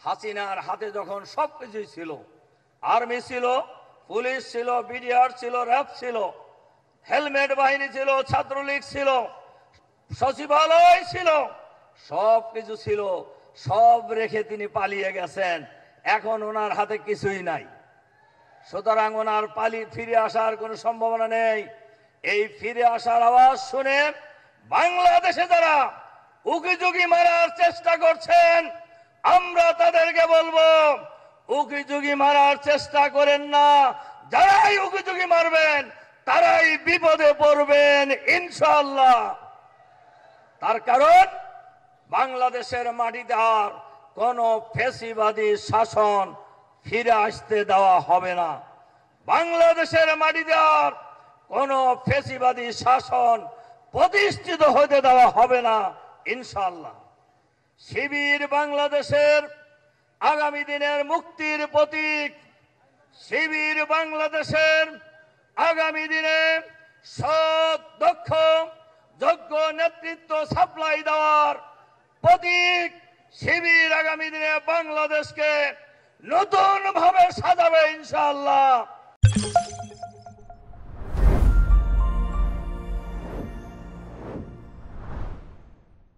হাসিনার হাতে যখন সবকিছুই ছিল, আর্মি ছিল, পুলিশ ছিল, বিডিআর ছিল, র্যাব ছিল, হেলমেট বাহিনী ছিল, ছাত্রলীগ ছিল, সচিবালয় ছিল, সব কিছু ছিল, সব রেখে তিনি পালিয়ে গেছেন। এখন ওনার হাতে কিছুই নাই। সুতরাং ওনার ফিরে আসার কোনো সম্ভাবনা নেই। এই ফিরে আসার আওয়াজ শুনে বাংলাদেশে যারা উকিঝুঁকি মারার চেষ্টা করছেন, আমরা তাদেরকে বলবো, উকিঝুঁকি মারার চেষ্টা করেন না। যারাই উকিঝুঁকি মারবেন তারাই বিপদে পড়বেন ইনশাআল্লাহ। তার কারণ বাংলাদেশের মাটিতে আর কোন ফ্যাসিবাদী শাসন ফিরে আসতে দেওয়া হবে না। বাংলাদেশের মাটিতে আর কোন ফ্যাসিবাদী শাসন প্রতিষ্ঠিত হতে দেওয়া হবে না ইনশাআল্লাহ। শিবির বাংলাদেশের আগামী দিনের মুক্তির প্রতীক। শিবির বাংলাদেশের আগামী দিনে সৎ, দক্ষ, যোগ্য নেতৃত্ব সাপ্লাই দেওয়ার প্রতীক। শিবির আগামী দিনে বাংলাদেশকে নতুন ভাবে সাজাবে ইনশাআল্লাহ।